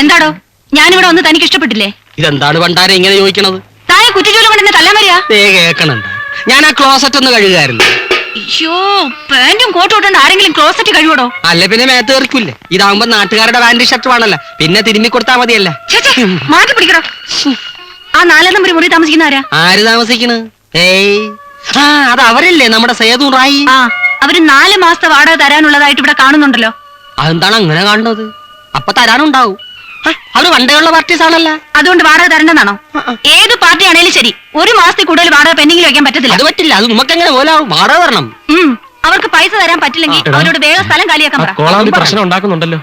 എന്താടോ ഞാനിവിടെ വന്ന് തനിക്ക് ഇഷ്ടപ്പെട്ടില്ലേ? ഇതെന്താണ് പണ്ടാരെ ഇങ്ങനെ ചോദിക്കണത്? താനെ കുറ്റിജോലി കൊണ്ട് എന്നെ തല്ലാൻ വരിക? കേക്കണുണ്ട്. ഞാൻ ആ ക്ലോസറ്റ് ഒന്ന് കഴുകായിരുന്നു. അയ്യോ, പാന്റും കോട്ടും ഇട്ടുകൊണ്ട് ആരെങ്കിലും ക്ലോസറ്റ് കഴിവടോ? അല്ല പിന്നെ മേത്ത് തെറിക്കൂല്ലേ? ഇതാവുമ്പോ നാട്ടുകാരുടെ പാന്റ് ഷർട്ട് വേണല്ലോ, പിന്നെ തിരുമ്മി കൊടുത്താ മതിയല്ല. മാറ്റി പിടിക്കടോ. ആ 4 നമ്പർ മുറി താമസിക്കുന്ന ആരാ? ആര് താമസിക്കണ്? ഏയ്, ആ അത് അവരല്ലേ, നമ്മുടെ സേതു റായി. ആ, അവര് 4 മാസത്തെ വാടക തരാനുള്ളതായിട്ട് ഇവിടെ കാണുന്നുണ്ടല്ലോ. അതെന്താണ് അങ്ങനെ കാണുന്നത്? അപ്പൊ തരാനുണ്ടാവും. അവര് പണ്ടേയുള്ള പാർട്ടീസ് ആണല്ലോ. അതുകൊണ്ട് വാടക തരണ്ടെന്നാണോ? ഏത് പാർട്ടി ആണേലും ശരി, 1 മാസത്തിൽ കൂടുതൽ വാടക പെൻഡിങ്ങിൽ വെക്കാൻ പറ്റത്തില്ല. അത് പറ്റില്ല. അത് നമുക്ക് എങ്ങനെ പോലാവും? വാടക തരണം. അവർക്ക് പൈസ തരാൻ പറ്റില്ലെങ്കിൽ അവരോട് വേഗം സ്ഥലം കാലിയാക്കാൻ പറ. പ്രശ്നം ഉണ്ടാക്കുന്നുണ്ടല്ലോ.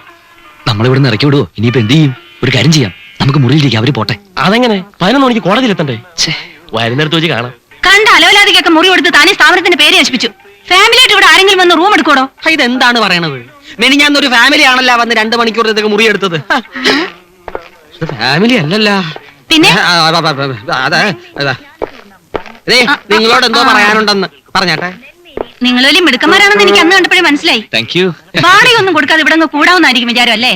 നമ്മളിവിടെ ഇറക്കി വിടുവോ? ഇനിയിപ്പോ എന്ത് ചെയ്യും? ഒരു കാര്യം ചെയ്യാം, നമുക്ക് മുറിയിലേക്ക് അവര് പോട്ടെ. അതെങ്ങനെ? 11 മണിക്ക് കോടതിയിലെത്തണ്ടേ? വരുന്നിടത്ത് വെച്ച് കാണാം. കണ്ട അലവലാതിക്കൊക്കെ മുറി കൊടുത്ത് താനേ സ്ഥാപനത്തിന്റെ പേര് നശിപ്പിച്ചു. ഫാമിലിയായിട്ട് ഇവിടെ ആരെങ്കിലും വന്ന് റൂം എടുക്കോടോ? ഇതെന്താണ് പറയണത്? മെനിഞ്ഞാന്നൊരു ഫാമിലി ആണല്ലോ വന്ന് 2 മണിക്കൂറത്തേക്ക് മുറി എടുത്തത്. ഫാമിലി അല്ലല്ല. പിന്നെ നിങ്ങളോട് എന്തോ പറയാനുണ്ടെന്ന് പറഞ്ഞാട്ടെ. നിങ്ങൾ വലിയ മിടുക്കന്മാരാണെന്ന് എനിക്ക് അന്ന് കണ്ടപ്പോഴേ മനസ്സിലായി. വാടക ഒന്നും കൊടുക്കാതെ ഇവിടെ കൂടാവുന്നായിരിക്കും വിചാരം അല്ലേ?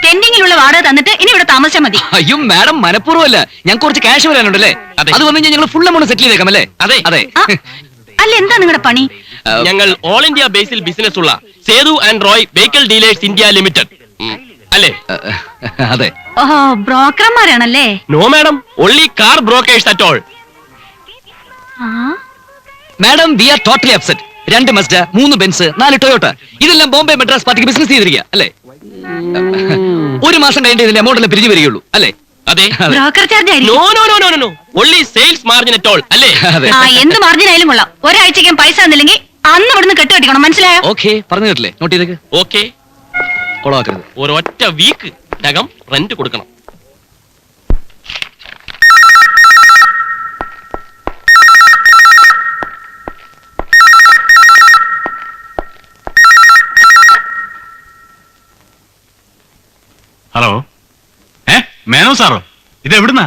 പെൻഡിങ്ങിലുള്ള വാടക തന്നിട്ട് ഇനി ഇവിടെ താമസിച്ചാൽ മതി. അയ്യോ മാഡം, മനഃപൂർവ്വമല്ല, ഞാൻ കുറച്ച് ക്യാഷ് വരാനുണ്ടല്ലേ, അത് വന്നു ഞങ്ങൾ ഫുൾ എമൗണ്ട് സെറ്റിൽ ചെയ്തേക്കാം അല്ലേ? അതെ അതെ. അല്ല, എന്താ നിങ്ങളുടെ പണി? ഞങ്ങൾ ഓൾ ഇന്ത്യ ബേസിൽ ബിസിനസ് ഉള്ള Sethu and Roy vehicle dealers India limited അല്ലേ? അതെ. ഓഹോ, ബ്രോക്കർമാരാണല്ലേ? No madam, only car brokers at all. Madam, we are totally upset. 2 Mazda, 3 Benz, 4 Toyota, ഇതെല്ലാം ബോംബെ മെഡ്രാസ് പാർട്ടിക്ക് ബിസിനസ് ചെയ്തിരിക്കുക അല്ലേ? 1 മാസം കഴിഞ്ഞിട്ട് ഇതിന്റെ എമൗണ്ട് എല്ലാം പിരിഞ്ഞു വരികയുള്ളൂ അല്ലേ? അതെ. Broker charge no no no no no, only sales margin at all അല്ലേ? എന്ത് മാർജിൻ ആയാലും കൊള്ളാം. ഒരാഴ്ചയ്ക്കും പൈസ തന്നില്ലെങ്കിൽ അന്ന് ഇവിടുന്ന് കെട്ടുകെട്ടിക്കണം, മനസ്സിലായോ? ഓക്കെ, പറഞ്ഞു കേട്ടില്ലേ? നോട്ട് ചെയ്തേക്ക്. ഓക്കെ, കൊളവാക്കരുത്. ഒരൊറ്റ വീക്ക് നകം റെന്റ് കൊടുക്കണം. ഹലോ, മേനോ സാറോ? ഇത് എവിടുന്നാ?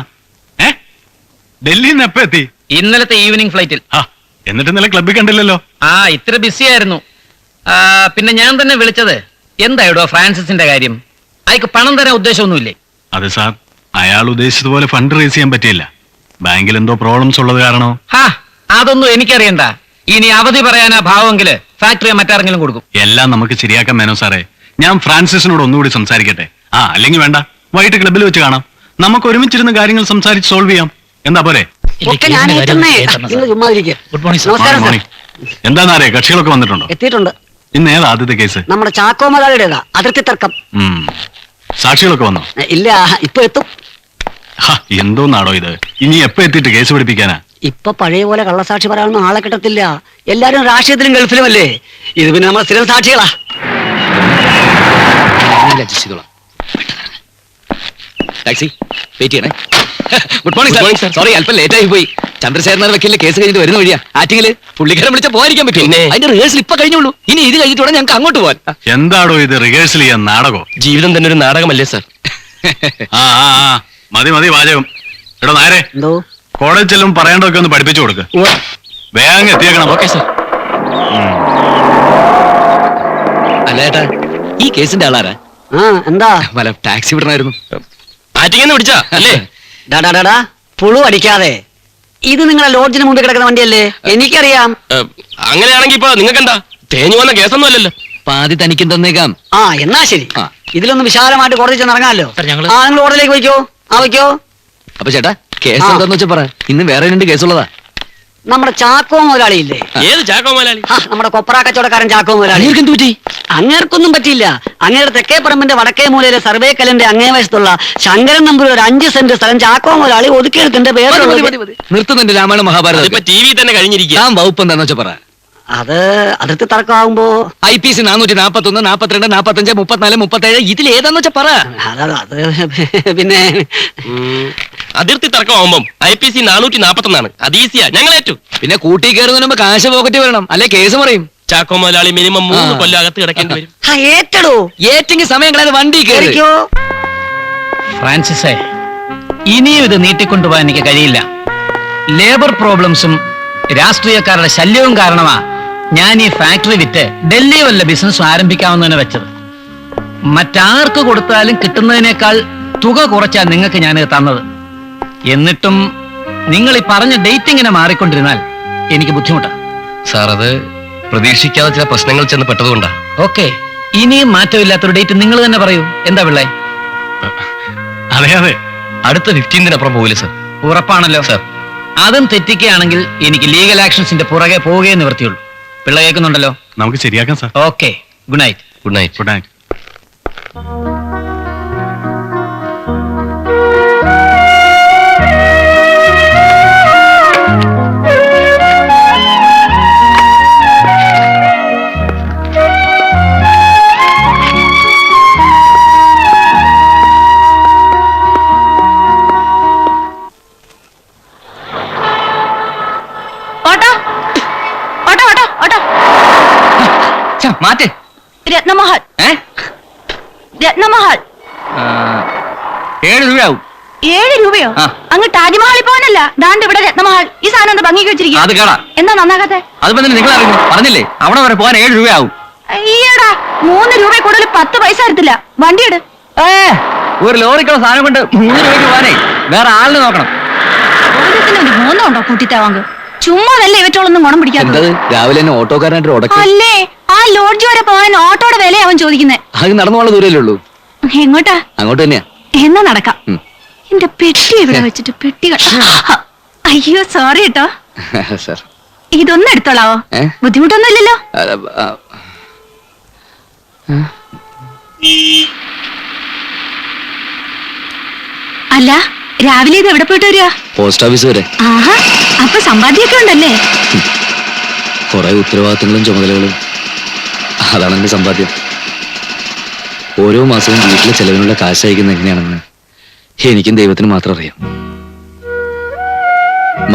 ഡൽഹിയിൽ നിന്ന് എപ്പോ എത്തി? ഇന്നലത്തെ ഈവനിങ് ഫ്ലൈറ്റിൽ. എന്നിട്ട് ഇന്നലെ ക്ലബ്ബിൽ കണ്ടില്ലല്ലോ. ഇത്ര ബിസി ആയിരുന്നു. പിന്നെ ഞാൻ തന്നെ വിളിച്ചത് എന്തായിടോ ഫ്രാൻസിന്റെ കാര്യം? അയക്ക് പണം തരാൻ ഉദ്ദേശമൊന്നുമില്ലേ? അതെ സാർ, അയാൾ ഉദ്ദേശിച്ചതുപോലെ ഫണ്ട് റേസ് ചെയ്യാൻ പറ്റിയില്ല. ബാങ്കിൽ എന്തോ പ്രോബ്ലംസ് ഉള്ളത് കാരണോ? അതൊന്നും എനിക്കറിയണ്ട. ഇനി അവധി പറയാനാ ഭാവമെങ്കില് ഫാക്ടറി മറ്റാരെങ്കിലും കൊടുക്കും. എല്ലാം നമുക്ക് ശരിയാക്കാം മേനോ സാറേ. ഞാൻ ഫ്രാൻസിസിനോട് ഒന്നുകൂടി സംസാരിക്കട്ടെ. അല്ലെങ്കിൽ വേണ്ട, വൈകിട്ട് ക്ലബ്ബിൽ വെച്ച് കാണാം. നമുക്ക് ഒരുമിച്ചിരുന്ന് കാര്യങ്ങൾ സംസാരിച്ച് സോൾവ് ചെയ്യാം. എന്താ പോരെ? എന്താന്നറിയാ, കക്ഷികളൊക്കെ വന്നിട്ടുണ്ടോ? എത്തിയിട്ടുണ്ട്. ഇന്ന് ഏതാ ആദ്യത്തെ കേസ്? നമ്മുടെ ചാക്കോ മുതലാളിയുടേതാ, അതിർത്തി തർക്കം. സാക്ഷികളൊക്കെ വന്നോ? ഇല്ല, ഇപ്പൊ എത്തും. എന്തോന്നാടോ ഇത്? ഇനി എപ്പോ എത്തിയിട്ട് കേസ് പിടിപ്പിക്കാനാ? ഇപ്പൊ പഴയ പോലെ കള്ളസാക്ഷി പറയാനൊന്നും ആളെ കിട്ടത്തില്ല. എല്ലാരും രാഷ്ട്രീയത്തിലും ഗൾഫിലും അല്ലേ. ഇത് പിന്നെ നമ്മൾ സ്ഥിരം സാക്ഷികളാ. ടാക്സി വെയിറ്റ് ചെയ്യണേ. Good morning sir. സോറി, അല്പം ലേറ്റ് ആയി പോയി. ചന്ദ്രശേഖരൻ വക്കീലിന്റെ കേസ് കഴിഞ്ഞിട്ട് വരുന്ന വഴിയാ. ആറ്റിങ്ങില് പുള്ളിക്കാരൻ വിളിച്ചാൽ പോകാതിരിക്കാൻ പറ്റും. അതിന്റെ റിഹേഴ്സൽ ഇപ്പൊ കഴിഞ്ഞുള്ളൂ. ഇനി ഇത് കഴിഞ്ഞിട്ട് വേണം ഞങ്ങൾക്ക് അങ്ങോട്ട് പോവാൻ. എന്താടോ ഇത്, റിഹേഴ്സൽ ചെയ്യാൻ നാടകോ? ജീവിതം തന്നെ ഒരു നാടകമല്ലേ സാർ? മതി മതി വാചകം. എടോ നേരെ എന്തോ കോളേജ് ചെല്ലും പറയേണ്ടതൊക്കെ ഒന്ന് പഠിപ്പിച്ചു കൊടുക്ക്. വേഗം എത്തിയേക്കണം. Okay sir. അല്ല ഏട്ടാ, ഈ കേസിന്റെ ആളാരാ? എന്താ? വല്ല ടാക്സി വിടണമായിരുന്നു. ആറ്റിങ്ങന്ന് വിളിച്ചാ അല്ലേ? ഡാ പുളു അടിക്കാതെ. ഇത് നിങ്ങളെ ലോഡ്ജിന് മുമ്പിൽ കിടക്കുന്ന വണ്ടിയല്ലേ? എനിക്കറിയാം. അങ്ങനെയാണെങ്കിൽ ഇപ്പൊ നിങ്ങൾക്ക് എന്താ, തേഞ്ഞു വന്ന കേസൊന്നും അല്ലല്ലോ. പാതി തനിക്കും തന്നേക്കാം. എന്നാ ശരി. ഇതിലൊന്ന് വിശാലമായിട്ട് കോടതി ചെന്ന് ഇറങ്ങാമല്ലോ. നിങ്ങൾ കോടതിയിലേക്ക് വയ്ക്കോ. വയ്ക്കോ. അപ്പൊ ചേട്ടാ, കേസ് എന്താന്ന് വെച്ചാ പറ. ഇന്ന് വേറെ 2 കേസുള്ളതാ. നമ്മുടെ ചാക്കോ മുതലാളിയില്ലേ? ഏത് ചാക്കോ മുതലാളി? നമ്മുടെ കൊപ്ര കച്ചവടക്കാരൻ ചാക്കോ മുതലാളി. അങ്ങേർക്കൊന്നും പറ്റിയില്ല. അങ്ങയുടെ തെക്കേ പറമ്പിന്റെ വടക്കേ മൂലയിലെ സർവേ കല്ലിന്റെ അങ്ങേ വശത്തുള്ള ശങ്കരൻ നമ്പൂരി ഒരു 5 സെന്റ് സ്ഥലം ചാക്കോ മുതലാളി ഒതുക്കിയെടുത്തിന്റെ പേര് നിർത്തുന്നുണ്ട്. രാമായണ മഹാഭാരതം ഇപ്പൊ ടി വി തന്നെ കഴിഞ്ഞിരിക്കുക. വകുപ്പ് എന്താന്ന് വെച്ചാ പറ. അത് അതിർത്തി തർക്കമാകുമ്പോ IPC 441, 42, 45, 34, 37 ഇതിൽ ഏതാന്ന് വെച്ചാ പറ. അത് പിന്നെ അതിർത്തി തർക്കമാകുമ്പം IPC 441 അത് ഈസിയാ, ഞങ്ങൾ ഏറ്റു. പിന്നെ കൂട്ടി കയറുന്നതിന് മുമ്പ് കാശ് പോക്കറ്റ് വരണം, അല്ലെ കേസ് പറയും. ചാക്കോ മുതലാളി മിനിമം 3 കൊല്ലം അകത്ത് കിടക്കേണ്ടി വരും. ഏറ്റടോ. ഏറ്റെങ്കിൽ സമയം കളയാതെ വണ്ടി കയറിക്കോ. ഫ്രാൻസിസേ, ഇനിയും ഇത് നീട്ടിക്കൊണ്ടുപോകാൻ എനിക്ക് കഴിയില്ല. ലേബർ പ്രോബ്ലംസും രാഷ്ട്രീയക്കാരുടെ ശല്യവും കാരണമാ ഞാൻ ഈ ഫാക്ടറി വിറ്റ് ഡൽഹി വല്ല ബിസിനസ് ആരംഭിക്കാമെന്ന് തന്നെ വെച്ചത്. മറ്റാർക്ക് കൊടുത്താലും കിട്ടുന്നതിനേക്കാൾ തുക കുറച്ചാ നിങ്ങൾക്ക് ഞാൻ തന്നത്. എന്നിട്ടും നിങ്ങൾ ഈ പറഞ്ഞ ഡേറ്റ് ഇങ്ങനെ മാറിക്കൊണ്ടിരുന്നാൽ എനിക്ക് ബുദ്ധിമുട്ടാണ്. സാർ, അത് പ്രതീക്ഷിക്കാതെ ചില പ്രശ്നങ്ങൾ ചെന്ന് പെട്ടതുകൊണ്ടാ. ഓക്കെ, ഇനിയും മാറ്റമില്ലാത്തൊരു ഡേറ്റ് നിങ്ങൾ തന്നെ പറയൂ. എന്താ പിള്ളേ? അതെ അതെ, അടുത്ത 15-നപ്പുറം പോകില്ല സാർ. ഉറപ്പാണല്ലോ സാർ. അതും തെറ്റിക്കുകയാണെങ്കിൽ എനിക്ക് ലീഗൽ ആക്ഷൻസിന്റെ പുറകെ പോവുകയെ നിവൃത്തിയുള്ളൂ. പിള്ള കേൾക്കുന്നുണ്ടല്ലോ? നമുക്ക് ശരിയാക്കാം sir. Okay, good night. Good night. Good night. Auto auto auto auto മാറ്റ്. രത്നമഹൽ രത്നമഹൽ 7 രൂപയാവും. 7 രൂപയോ? ആ. അങ്ങ് താജ്മഹലിൽ പോകാനല്ല, ദാണ്ട് ഇവിടെ രത്നമഹൽ. ഈ സാധനം എന്താ ഭംഗിക്ക് വെച്ചിരിക്കും? അത് കേടാ. എന്താ നന്നാകാത്തെ? അതിപ്പോ തന്നെ നിങ്ങൾ അറിഞ്ഞു പറഞ്ഞില്ലേ, അവിടെ വരെ പോകാൻ 7 രൂപയാവും. അയ്യടാ, 3 രൂപ കൂടുതൽ 10 പൈസ തരത്തില്ല. വണ്ടി എടു. ഒരു ലോറിക്കുള്ള സാധനം കൊണ്ട് 3 രൂപയ്ക്ക് പോകാനേ വേറെ ആളിനെ നോക്കണം. ഓരോരുത്തരും ഒരു മോന്നുണ്ടോ കൂട്ടിത്താവാങ്ക്? ചുമ്മാ നല്ല ഇവറ്റോളൊന്നും ഗുണം പിടിക്കാത്തത്. എന്തത് രാവിലെ തന്നെ ഓട്ടോക്കാരനായിട്ട് ഉടക്കി? അല്ലേ, ആ ലോഡ്ജ് വരെ പോകാൻ ഓട്ടോയുടെ വില അവൻ ചോദിക്കുന്നേ. അത് നടന്നു പോകാനുള്ള ദൂരല്ലേ ഉള്ളൂ. എങ്ങോട്ടാ? അങ്ങോട്ട് തന്നെയാ. എന്നാ നടക്കാം. ഉം. എന്റെ പെട്ടി ഇവിടെ വെച്ചിട്ട് പെട്ടി അയ്യോ സോറി കേട്ടോ. സാർ, ഇതൊന്നും എടുത്തോളാവോ? ബുദ്ധിമുട്ടൊന്നും ഇല്ലല്ലോ? അല്ല, രാവിലെ ഇത് എവിടെ പോയിട്ട് വരിക? പോസ്റ്റ് ഓഫീസ് വരെ. ആഹാ, അപ്പൊ സമ്പാദ്യമൊക്കെ ഉണ്ടല്ലേ? കുറെ ഉത്തരവാദിത്തങ്ങളും ചുമതലകളും. അതാണ് എന്റെ സമ്പാദ്യം. ഓരോ മാസവും വീട്ടിലെ ചെലവിനുള്ള കാശ് അയക്കുന്നത് എങ്ങനെയാണെന്ന് എനിക്കും ദൈവത്തിന് മാത്രം അറിയാം.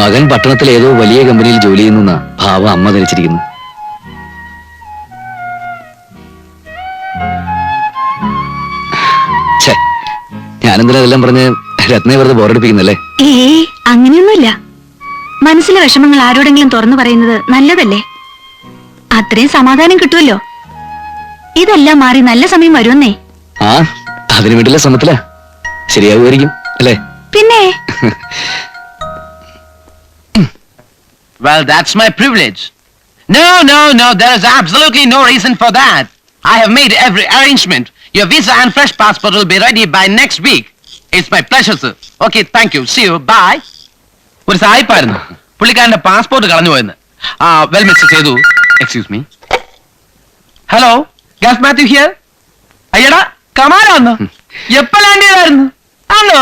മകൻ പട്ടണത്തിൽ ഏതോ വലിയ കമ്പനിയിൽ ജോലി ചെയ്യുന്ന ഭാവ അമ്മ ധരിച്ചിരിക്കുന്നു. ഞാനെന്തിനാ ഇതെല്ലാം പറഞ്ഞ് രത്നയെ വെറുതെ ബോറടിപ്പിക്കുന്നല്ലേ? ഏയ്, അങ്ങനെയൊന്നുമില്ല. മനസ്സിലെ വിഷമങ്ങൾ ആരോടെങ്കിലും തുറന്നു പറയുന്നത് നല്ലതല്ലേ? അത്രയും സമാധാനം കിട്ടുമല്ലോ. ഇതെല്ലാം മാറി നല്ല സമയം വരുമെന്നേ. ആ, അതിനു വേണ്ടിയുള്ള ശ്രമത്തിലാ. ശരിയാവുമായിരിക്കും അല്ലേ? പിന്നെ Well, that's my privilege. No, there is absolutely no reason for that. I have made every arrangement. Your visa and fresh passport will be ready by next week. It's my pleasure, sir. Okay, thank you. See you. Bye. ഒരു സായിപ്പായിരുന്നു, പുള്ളിക്കാരന്റെ passport കളഞ്ഞു പോയെന്ന്. Well mister Sethu, excuse me. Hello, gas Mathew here. അയ്യടാ, കമാല വന്നോ? എപ്പോ land ചെയ്തായിരുന്നു? ആണോ?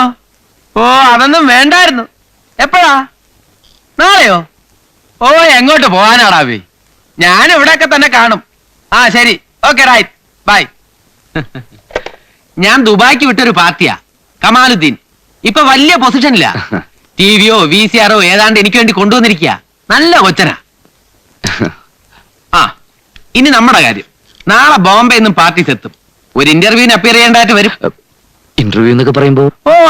ഓ, അതൊന്നും വേണ്ടായിരുന്നു. എപ്പോഴാ? നാളെയോ? ഓ, എങ്ങോട്ട് പോകാനാടാവേ? ഞാൻ ഇവിടെയൊക്കെ തന്നെ കാണും. ശരി, ഓക്കെ, റൈറ്റ്, ബൈ. ഞാൻ ദുബായ്ക്ക് വിട്ടൊരു പാർട്ടിയാ, കമാലുദ്ദീൻ. ഇപ്പൊ വലിയ പൊസിഷനില്ല. ടിവിയോ VCRോ ഏതാണ്ട് എനിക്ക് വേണ്ടി കൊണ്ടുവന്നിരിക്കുക. നല്ല കൊച്ചനാ. ഇനി നമ്മുടെ കാര്യം. നാളെ ബോംബെ നിന്നും പാർട്ടീസ് എത്തും. ഒരു ഇന്റർവ്യൂവിന് അപ്പിയർ ചെയ്യേണ്ടതായിട്ട് വരും. ഇന്റർവ്യൂ എന്നൊക്കെ പറയുമ്പോ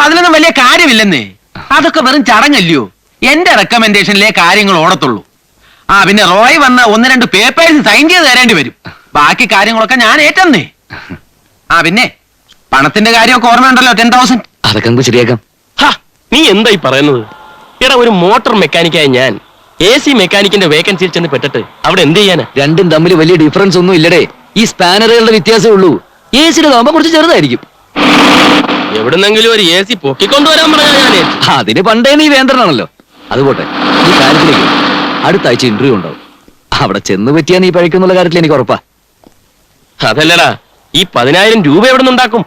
അതിലൊന്നും വലിയ കാര്യമില്ലെന്നേ. അതൊക്കെ വെറും ചടങ്ങല്ലയോ. എന്റെ റെക്കമെൻഡേഷനിലെ കാര്യങ്ങൾ ഓടത്തുള്ളൂ. പിന്നെ റോയ് വന്ന് 1-2 പേപ്പേഴ്സ് സൈൻ ചെയ്ത് തരേണ്ടി വരും. ബാക്കി കാര്യങ്ങളൊക്കെ ഞാൻ ഏറ്റെന്നേ. പിന്നെ പണത്തിന്റെ കാര്യമൊക്കെ ഓർമ്മയുണ്ടല്ലോ, 10,000. അതൊക്കെ നമുക്ക് ശരിയാക്കാം. നീ എന്തായി പറയുന്നത്? എടാ, ഒരു മോട്ടോർ മെക്കാനിക്കായ ഞാൻ AC മെക്കാനിക്കിന്റെ വേക്കൻസിയിൽ ചെന്ന് പെട്ടിട്ട് അവിടെ എന്ത് ചെയ്യാനാ? രണ്ടും തമ്മിൽ വലിയ ഡിഫറൻസ് ഒന്നും ഇല്ലടേ. ഈ സ്പാനറുകളുടെ വ്യത്യാസമേ ഉള്ളൂ. AC ആകുമ്പോ കുറച്ച് ചെറുതായിരിക്കും. എവിടുന്നെങ്കിലും ഒരു AC പൊക്കിക്കൊണ്ടുവരാൻ പറഞ്ഞാ ഞാനേ. അതിന് പണ്ടേ നീ വേന്ദ്രനാണല്ലോ. അതുപോട്ടെ, ഈ കാര്യത്തിലേക്ക് അടുത്ത ആഴ്ച ഇന്റർവ്യൂ ഉണ്ടാവും. അവിടെ ചെന്ന് പറ്റിയാ നീ പഴിക്കുന്നുള്ള കാര്യത്തിൽ എനിക്ക് ഉറപ്പാ. അതല്ലടാ, ഈ 10,000 രൂപ എവിടെ നിന്നുണ്ടാക്കും?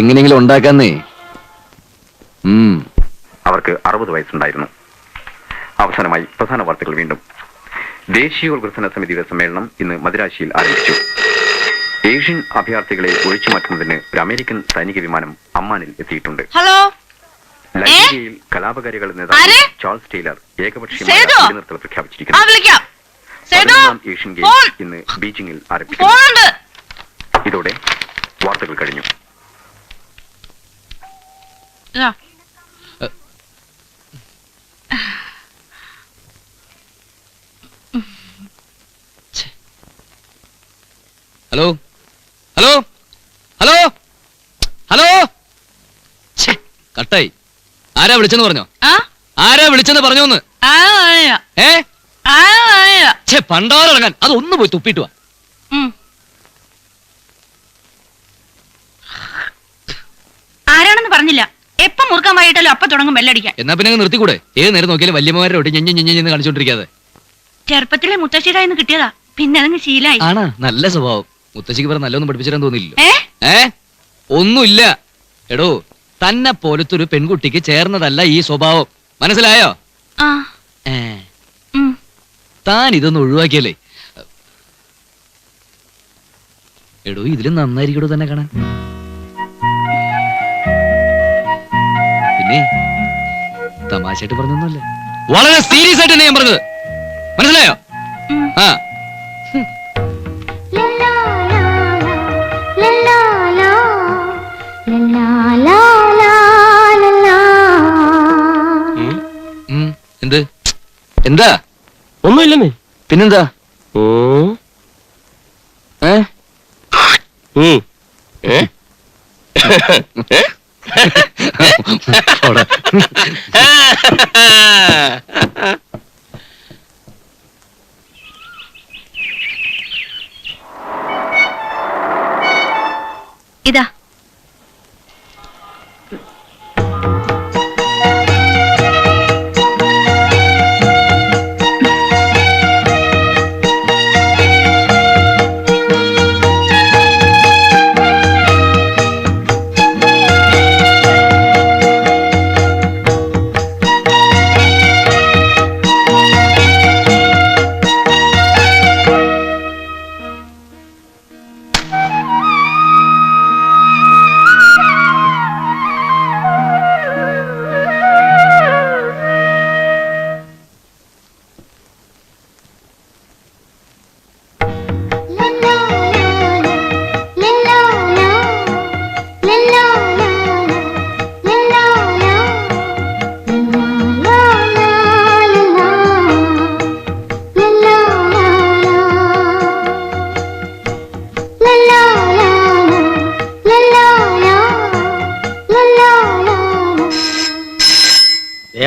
എങ്ങനെയെങ്കിലും ഉണ്ടാക്കാന്നേ. അവർക്ക് 60 വയസ്സുണ്ടായിരുന്നു. അവസാനമായി പ്രധാന വാർത്തകൾ വീണ്ടും. ദേശീയോത്ഗ്രഥന സമിതിയുടെ സമ്മേളനം ഇന്ന് മദിരാശിയിൽ ആരംഭിച്ചു. ഏഷ്യൻ അഭയാർത്ഥികളെ ഒഴിച്ചുമാറ്റുന്നതിന് ഒരു അമേരിക്കൻ സൈനിക വിമാനം അമ്മാനിൽ എത്തിയിട്ടുണ്ട്. ഹലോ, ലൈബീരിയയിൽ കലാപകാരികളുടെ നേതാവ് ചാൾസ് ടൈലർ ഏകപക്ഷീയമായ വെടിനിർത്തൽ പ്രഖ്യാപിച്ചിരിക്കുന്നു. 11ാം ഏഷ്യൻ ഗെയിംസ് ഇന്ന് ബീജിംഗിൽ ആരംഭിക്കുന്നു. ഇതോടെ വാർത്തകൾ കഴിഞ്ഞു. ഹലോ ഹലോ ഹലോ കട്ടായി. ആരാ വിളിച്ചെന്ന് പറഞ്ഞോ? ആരാ വിളിച്ചെന്ന് പറഞ്ഞോന്ന്? പണ്ടാറടങ്ങാൻ അതൊന്ന് പോയി തുപ്പിട്ട് വാ. ആരാണെന്ന് പറഞ്ഞില്ല. എപ്പം മുറുക്കാൻ വൈകിട്ടല്ലോ അപ്പൊ തുടങ്ങും ബെല്ലടിക്കാൻ. എന്നാ പിന്നെ നിർത്തിക്കൂടെ? ഏത് നേരം നോക്കിയാലും വല്യമ്മമാരെ ഒട്ടി ഞെഞ്ഞ് കാണിച്ചോണ്ടിരിക്കാതെ. ചെറുപ്പത്തിലെ മുത്തശ്ശിയുടെ കിട്ടിയതാ, പിന്നെ അതങ്ങ് ശീലായി. ആണാ? നല്ല സ്വഭാവം. മുത്തശ്ശിക്ക് പറഞ്ഞ നല്ലൊന്നും പഠിപ്പിച്ചിട്ടാൻ തോന്നിയില്ലോ. ഒന്നുമില്ല. എടോ, തന്നെ പോലത്തെ ഒരു പെൺകുട്ടിക്ക് ചേർന്നതല്ല ഈ സ്വഭാവം. മനസ്സിലായോ? താൻ ഇതൊന്ന് ഒഴിവാക്കിയല്ലേ. എടോ, ഇതിലും നന്നായിരിക്കടോ തന്നെ കാണാൻ. പിന്നെ തമാശയായിട്ട് പറഞ്ഞൊന്നുമല്ല, വളരെ സീരിയസ് ആയിട്ട് തന്നെ ഞാൻ പറഞ്ഞത്. മനസ്സിലായോ? ആ എന്ത്? എന്താ? ഒന്നുമില്ലെന്നേ. പിന്നെന്താ? ഇതാ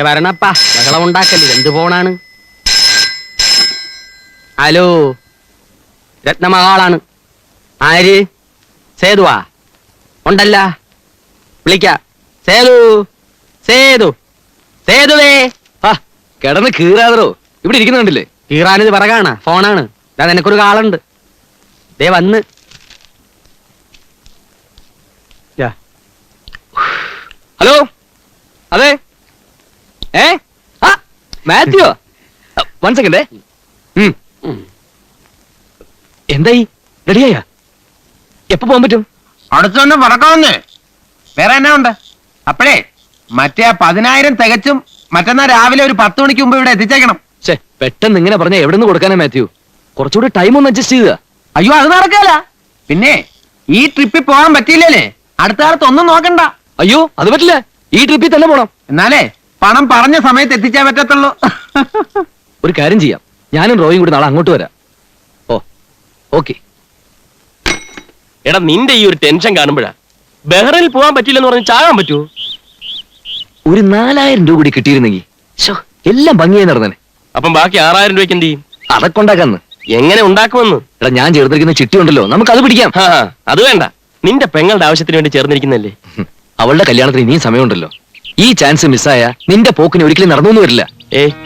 വരണപ്പാ, ബഹളം ഉണ്ടാക്കല്ലേ. എന്ത് ഫോണാണ്? ഹലോ, രത്നമഹാളാണ്. ആര്? സേതുവാ? ഉണ്ടല്ല, വിളിക്ക. സേതു, സേതു, സേതുവേ. കിടന്ന് കീറാതോ, ഇവിടെ ഇരിക്കുന്നുണ്ടല്ലേ? കീറാനിത് പിറകാണ്, ഫോണാണ്. അതാ നിനക്കൊരു കാളുണ്ട്. ദേ വന്ന്. ഹലോ, അതെ. മാത്യോ, വൺ സെക്കൻഡ്. എന്തായി? റെഡിയായ? എപ്പോ പോകാൻ പറ്റും? അടുത്ത് തന്നെ പറക്കാവുന്നേ. വേറെ എന്നാ ഉണ്ട്? അപ്പോഴേ മറ്റേ 10,000 തികച്ചും മറ്റന്നാ രാവിലെ ഒരു 10 മണിക്ക് മുമ്പ് ഇവിടെ എത്തിച്ചേക്കണം. പെട്ടെന്ന് ഇങ്ങനെ പറഞ്ഞ എവിടെ നിന്ന് കൊടുക്കാനാ മാത്യു? കുറച്ചുകൂടി ടൈം ഒന്ന് അഡ്ജസ്റ്റ് ചെയ്യുക. അയ്യോ, അത് നടക്കല. പിന്നെ ഈ ട്രിപ്പിൽ പോകാൻ പറ്റിയില്ലേ? അടുത്ത കാലത്ത് ഒന്നും നോക്കണ്ട. അയ്യോ, അത് പറ്റില്ല. ഈ ട്രിപ്പിൽ തന്നെ പോണം. എന്നാലേ പണം പറഞ്ഞ സമയത്ത് എത്തിച്ചേ പറ്റത്തുള്ളൂ. ഒരു കാര്യം ചെയ്യാം, ഞാനും റോയും കൂടി നാളെ അങ്ങോട്ട് വരാം. ഓ, ഓക്കെ. എടാ, നിന്റെ ഈ ഒരു ടെൻഷൻ കാണുമ്പോഴാ ബഹ്റൈനിൽ പോകാൻ പറ്റില്ലെന്ന് പറഞ്ഞ് ചാകാൻ പറ്റുമോ? ഒരു 4,000 രൂപ കൂടി കിട്ടിയിരുന്നെങ്കിൽ എല്ലാം ഭംഗിയായി നടന്നേ. അപ്പം ബാക്കി 6,000 രൂപയ്ക്ക് എന്ത് ചെയ്യും? അതൊക്കെ ഉണ്ടാക്കാന്ന്. എങ്ങനെ ഉണ്ടാക്കുമെന്ന്? എടാ, ഞാൻ ചേർത്തിരിക്കുന്ന ചിട്ടി ഉണ്ടല്ലോ, നമുക്ക് അത് പിടിക്കാം. അത് വേണ്ട, നിന്റെ പെങ്ങളുടെ ആവശ്യത്തിന് വേണ്ടി ചേർന്നിരിക്കുന്നല്ലേ. അവളുടെ കല്യാണത്തിന് ഇനിയും സമയമുണ്ടല്ലോ. ഈ ചാൻസ് മിസ്സായ നിന്റെ പോക്കിന് ഒരിക്കലും നടന്നു വരില്ല.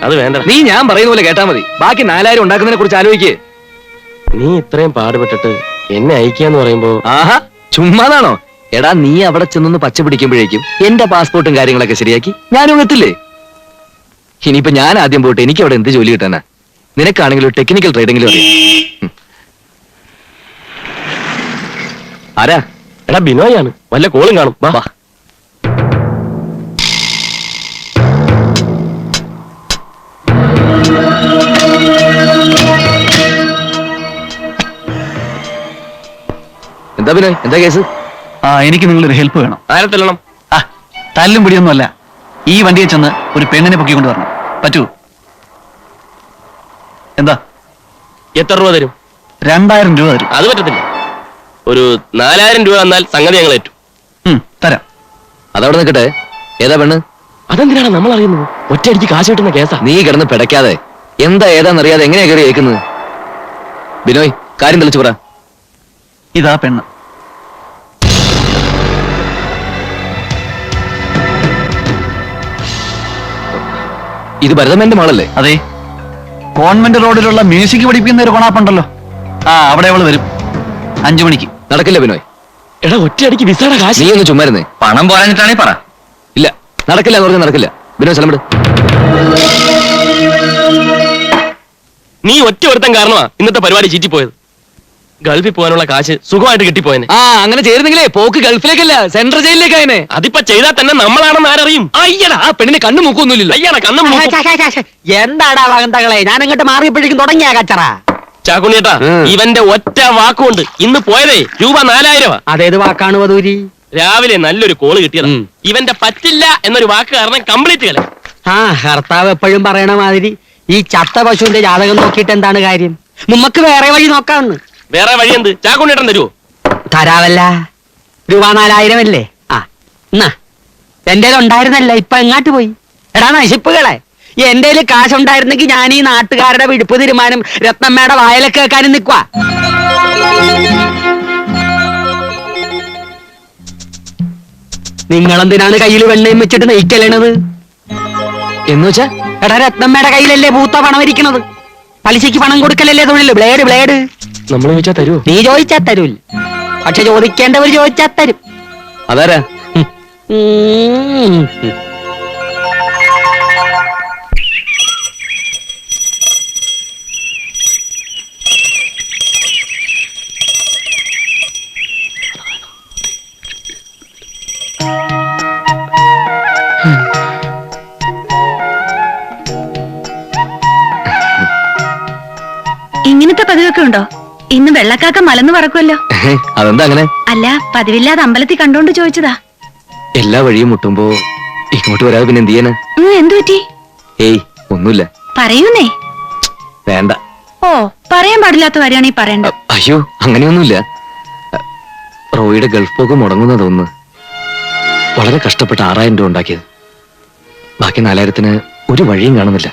അത് വേണ്ട. നീ ഞാൻ പറയുന്ന പോലെ കേട്ടാ മതി. ബാക്കി 4,000 ഉണ്ടാക്കുന്നതിനെ കുറിച്ച് ആലോചിക്കേ. നീ ഇത്രയും പാടുപെട്ടിട്ട് എന്നെ അയക്കാന്ന് പറയുമ്പോ ആഹാ, ചുമ്മാതാണോ? എടാ, നീ അവിടെ ചെന്നൊന്ന് പച്ച പിടിക്കുമ്പോഴേക്കും എന്റെ പാസ്പോർട്ടും കാര്യങ്ങളൊക്കെ ശരിയാക്കി ഞാനും എത്തില്ലേ. ഇനിയിപ്പോ ഞാൻ ആദ്യം പോയിട്ട് എനിക്ക് അവിടെ എന്ത് ജോലി കിട്ടാനാ? നിനക്കാണെങ്കിലും ടെക്നിക്കൽ ട്രേഡിംഗിലും അറിയാം. ആരാ? എടാ, ബിനോയാണ്. വല്ല കോളും കാണും. വാ. എന്താ ബിനോയ്, എന്താ കേസ്? എനിക്ക് നിങ്ങളൊരു ഹെൽപ്പ് വേണം. ആരെ തല്ലണം? തല്ലും പിടിയൊന്നുമല്ല. ഈ വണ്ടിയെ ചെന്ന് ഒരു പെണ്ണിനെ പൊക്കിക്കൊണ്ട് വരണം. പറ്റൂ? എന്താ? എത്ര രൂപ തരും? 2,000 രൂപ തരും. അത് പറ്റത്തില്ല. ഒരു 4,000 രൂപ തന്നാൽ സംഗതി ഞങ്ങൾ ഏറ്റു. തരാം. അതവിടെ നിൽക്കട്ടെ. ഏതാ പെണ്ണ്? അതെന്തിനാണ് നമ്മൾ അറിയുന്നത്? ഒറ്റയടിക്ക് കാശ് കിട്ടുന്ന കേസാ. നീ കിടന്ന് പിടയ്ക്കാതെ എന്താ ഏതാന്നറിയാതെ എങ്ങനെയാ കയറി കേൾക്കുന്നത്? ബിനോയ്, കാര്യം തെളിച്ചു പറ. ഇതാ പെണ്ണ്. ഇത് ഭരതമേന്റെ മകളല്ലേ? അതെ, കോൺവെന്റ് റോഡിലുള്ള മ്യൂസിക് പഠിപ്പിക്കുന്ന ഒരു കൊണാപ്പുണ്ടല്ലോ, അവിടെ അവള് വരും 5 മണിക്ക്. നടക്കില്ല ബിനോയ്. എടാ ഒറ്റയടിക്ക് വിസയുടെ കാശ്. നീ ഒന്ന് ചുമ്മാരുന്നേ. പണം പോരാഞ്ഞിട്ടാണേ പറ. ഇല്ല, നടക്കില്ല എന്ന് പറഞ്ഞാൽ നടക്കില്ല. ബിനോയ് സ്ഥലം വിട്. നീ ഒറ്റ ഒരുത്തൻ കാരണമാ ഇന്നത്തെ പരിപാടി ചീറ്റിപ്പോയത്. ഗൾഫിൽ പോകാനുള്ള കാശ് സുഖമായിട്ട് കിട്ടിപ്പോയനെ. അങ്ങനെ ചെയ്തിരുന്നെങ്കിലേ പോക്ക് ഗൾഫിലേക്കല്ല, സെൻട്രൽ ജയിലിലേക്കായനെ. അതിപ്പോ ചെയ്താൽ തന്നെ നമ്മളാണെന്ന് ആരറിയും? അയ്യടാ, ആ പെണ്ണിന് കണ്ണു മൂക്കൊന്നുമില്ല. അയ്യാടാ കണ്ണും മൂക്കും. എന്താടാ വകന്തകളെ, ഞാൻ അങ്ങോട്ട് മാറിയപ്പോഴേക്കും തുടങ്ങിയ കച്ചറ. ചാക്കുണ്ണിയേട്ടാ, ഇവന്റെ ഒറ്റ വാക്കുകൊണ്ട് ഇന്ന് പോയതേ രൂപ 4000. അതേത് വാക്കാണ് വധൂരി? രാവിലെ നല്ലൊരു കോള് കിട്ടിയത്. ഇവന്റെ പറ്റില്ല എന്നൊരു വാക്ക് കാരണം കംപ്ലീറ്റ് കളെ. ഭർത്താവ് എപ്പോഴും പറയണ മാതിരി ഈ ചത്ത പശുവിന്റെ ജാതകം നോക്കിയിട്ട് എന്താണ് കാര്യം? നമുക്ക് വേറെ വഴി നോക്കാമെന്ന്. വേറെ വഴി എന്ത്? ചാക്കുണ്ണിയേട്ടൻ തരുവോ? തരാവല്ല. രൂപ 4000 അല്ലേ? എന്നാ എന്റെ ഉണ്ടായിരുന്നല്ല, ഇപ്പൊ എങ്ങാട്ട് പോയി? എടാ നശിപ്പുകളെ, എന്റെ കാശുണ്ടായിരുന്നെങ്കിൽ ഞാൻ ഈ നാട്ടുകാരുടെ വിടുപ്പ് തീരുമാനം രത്നമ്മയുടെ വായലൊക്കെ കേൾക്കാനും നിൽക്കുക. നിങ്ങളെന്തിനാണ് കയ്യിൽ വെണ്ണയും വെച്ചിട്ട് നെയ്ക്കലേണത് എന്ന് വെച്ചാ? എടാ, രത്നമ്മയുടെ കയ്യിലല്ലേ ഭൂത്ത പണം ഇരിക്കണത്. പലിശയ്ക്ക് പണം കൊടുക്കലല്ലേ തൊഴില്. ബ്ലേഡ് നമ്മൾ ചോദിച്ചാ തരുവോ? നീ ചോദിച്ചാ തരൂല്ല, പക്ഷെ ചോദിക്കേണ്ടവർ ചോദിച്ചാ തരും. അതാരാ? ഇങ്ങനത്തെ പതിവൊക്കെ ഉണ്ടോ? ഇന്ന് വെള്ളക്കാക്ക മലന്ന് പറക്കുമല്ലോ. അതെന്താ അങ്ങനെ? അല്ല, പതിവില്ലാതെ അമ്പലത്തിൽ കണ്ടോണ്ട് ചോദിച്ചതാ. എല്ലാ വഴിയും മുട്ടുമ്പോ ഇങ്ങോട്ട് വരാതെ പിന്നെ എന്ത് ചെയ്യാന്? എന്തു പറ്റി? ഏയ് ഒന്നുമില്ല. പറയൂന്നേ. വേണ്ട. ഓ, പറയാൻ പാടില്ലാത്ത കാര്യമാണ് ഈ പറയണ്ട. അയ്യോ, അങ്ങനെയൊന്നുമില്ല. റോയിയുടെ ഗൾഫ് പോക്ക് മുടങ്ങുന്നതൊന്ന്. വളരെ കഷ്ടപ്പെട്ട് 6000 രൂപ ഉണ്ടാക്കിയത്. ബാക്കി 4000ത്തിന് ഒരു വഴിയും കാണുന്നില്ല.